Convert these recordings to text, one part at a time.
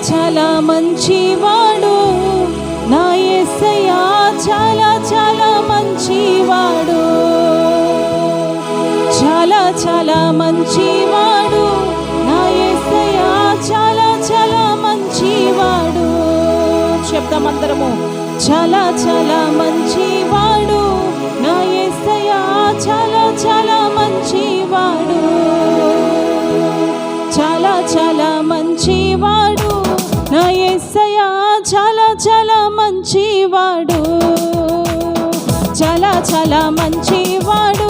చాలా మంచివాడు నా యేసయ్యా, చాలా చాలా మంచివాడు, చాలా చాలా మంచివాడు నా యేసయ్యా, చాలా చాలా మంచివాడు. చెప్దాం అందరము, చాలా చాలా మంచివాడు నా యేసయ్యా, చాలా చాలా మంచివాడు, చాలా చాలా మంచివాడు నా యేసయ్యా, చాలా చాలా మంచివాడు, చాలా చాలా మంచివాడు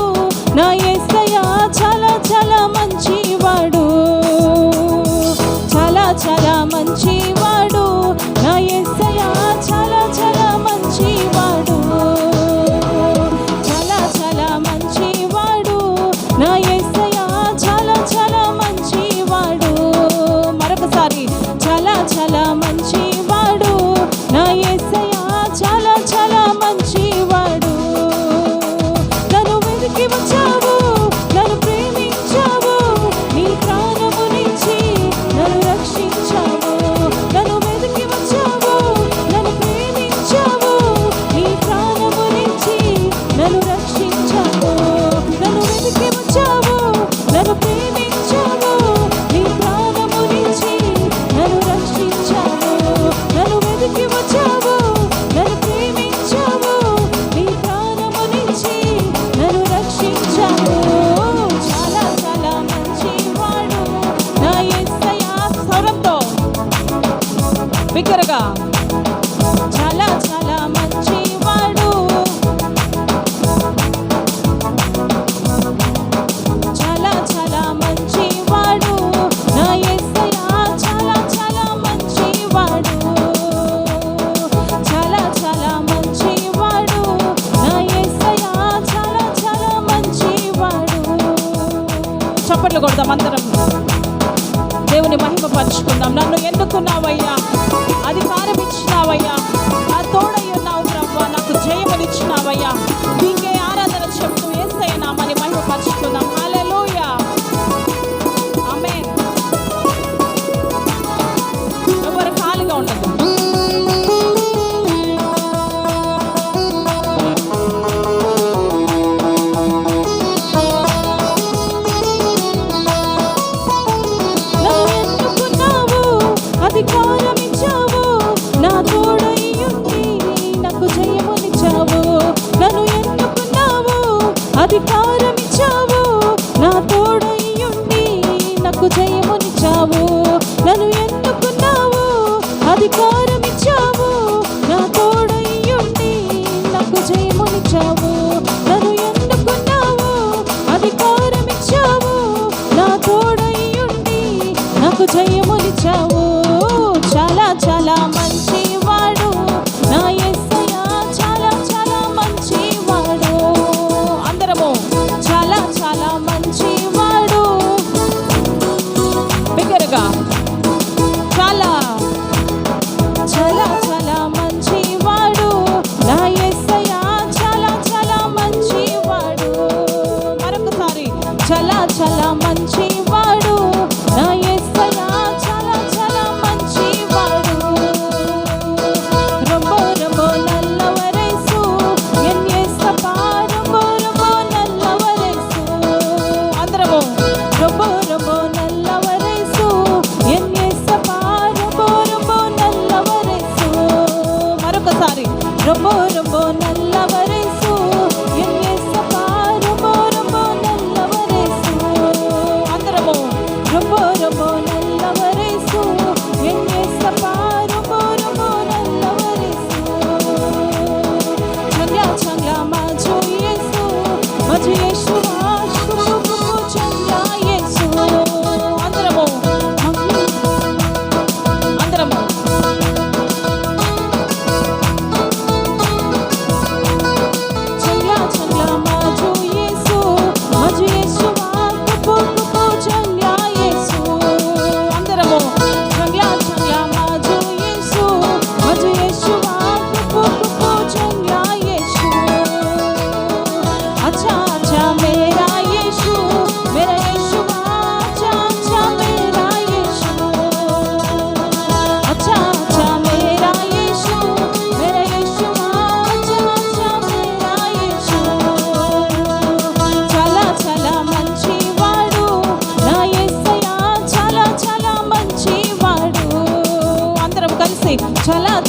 నా యేసయ్యా, చాలా చాలా మంచివాడు, చాలా చాలా మంచివాడు నా యేసయ్యా, చాలా చాలా మంచివాడు, చాలా చాలా మంచివాడు నా యేసయ్యా, చాలా చాలా మంచివాడు. మరొకసారి, చాలా చాలా మంచివాడు నా యేసయ్యా, చాలా చాలా మంచివాడు. నన్ను వెతికి వచ్చావు, నన్ను ప్రేమించావు, నీ ప్రాణమునిచ్చి నన్ను రక్షించావు. నన్ను వెతికి వచ్చావు, నన్ను ప్రేమించావు, నీ ప్రాణమునిచ్చి నన్ను రక్షించావు. నన్ను వెతికి వచ్చావు, నన్ను ప్రేమించావు, నీ ప్రాణమునిచ్చి నన్ను రక్షించావు. నన్ను వెతికి వచ్చావు, నన్ను ప్రేమించావు, నీ ప్రాణమునిచ్చి నన్ను రక్షించావు. చాలా చాలా మంచివాడు నా యేసయ్యా. స్వరంతో బిగ్గరగా, చాలా చాలా మంచివాడు, చాలా చాలా మంచివాడు నా యేసయ్యా, చాలా చాలా మంచివాడు, చాలా చాలా మంచివాడు నా యేసయ్యా, చాలా చాలా మంచివాడు. చప్పట్లు కొడదాం అందరం, దేవుని మహిమ పరుచుకుందాం. నన్ను ఎన్నుకున్నావయ్యా, అధికారం ఇచ్చినావయ్యా, నా తోడై ఉన్నావు ప్రభువా, నాకు జయమునిచ్చినావయ్యా. నీకే ఆరాధన చెప్తూ యేసయ్య నామముని మహిమ పరుచుకుందాం. హల్లెలూయా, ఆమేన్. ఎవరు ఖాళీగా ఉండదు. అధికారం ఇచ్చావు, నా తోడై ఉండి నాకు జయమునిచ్చావు. నన్ను ఎన్నుకున్నావు, అధికారం ఇచ్చావు, నా తోడై ఉండి నాకు జయమునిచ్చావు. నన్ను ఎన్నుకున్నావు, అధికారం ఇచ్చావు, నా తోడై ఉండి నాకు జయమునిచ్చావు. నన్ను ఎన్నుకున్నావు, అధికారం ఇచ్చావు, నా తోడై ఉండి నాకు జయమునిచ్చావు. చాలా చాలా మంచివాడు నా యేసయ్యా, చాలా చాలా మంచివాడు. అందరము, చాలా చాలా మంచివాడు, బిగ్గరగా, చాలా చాలా చాలా మంచివాడు నా యేసయ్యా, చాలా చాలా మంచివాడు. మరొకసారి, చాలా చాలా మంచివాడు నా యేసయ్యా, చాలా చాలా మంచివాడు.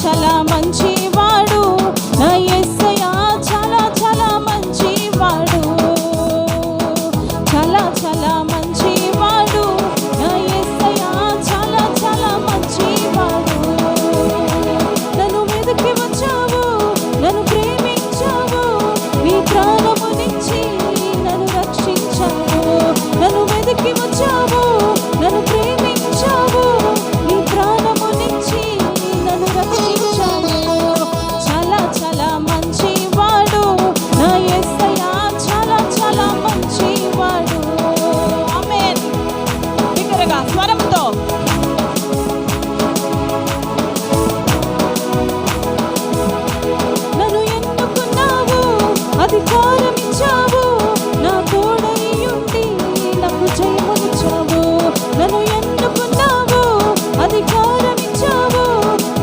చాలా మంచివాడు నా యేసయ్య చాలా చాలా మంచివాడు చాలా చాలా మంచివాడు నా యేసయ్య చాలా చాలా మంచివాడు నన్ను వెతికి వచ్చావు నన్ను ప్రేమించావు నీ ప్రాణమునిచ్చి నన్ను రక్షించావు నన్ను వెతికి వచ్చావు నన్ను ప్రేమించావు నీ ప్రాణమునిచ్చి నన్ను రక్షించావు చాలా చాలా మంచివాడు నా యేసయ్య చాలా చాలా మంచివాడు ఆమేన్ బిగ్గరగా స్వరంతో నన్ను ఎన్నుకున్నావు అధికారం ఇచ్చావు నా తోడై ఉండి నాకు జయమునిచ్చావు నన్ను ఎన్నుకున్నావు అధికారం ఇచ్చావు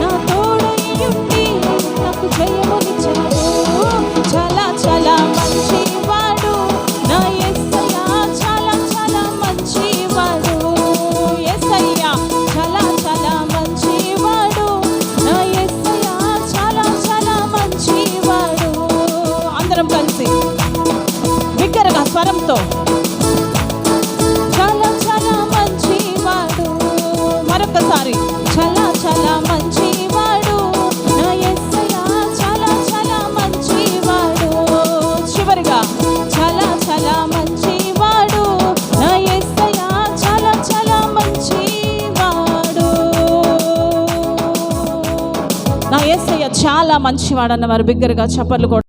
నా తోడై ఉండి నాకు జయమునిచ్చావు చాలా చాలా మంచివాడు నా యేసయ్య చాలా చాలా మంచివాడు యేసయ్య చాలా చాలా మంచివాడు నా యేసయ్య చాలా చాలా మంచివాడు అందరం కలిసి బిగ్గరగా స్వరంతో చాలా చాలా మంచివాడు మరొకసారి చాలా చాలా మంచివాడు నా యేసయ్య చాలా చాలా మంచివాడు చివరిగా చాలా చాలా మంచివాడు నా యేసయ్య చాలా చాలా మంచివాడు నా యేసయ్య చాలా మంచివాడు అన్నవారు బిగ్గరగా చప్పట్లు కొట్టాలి.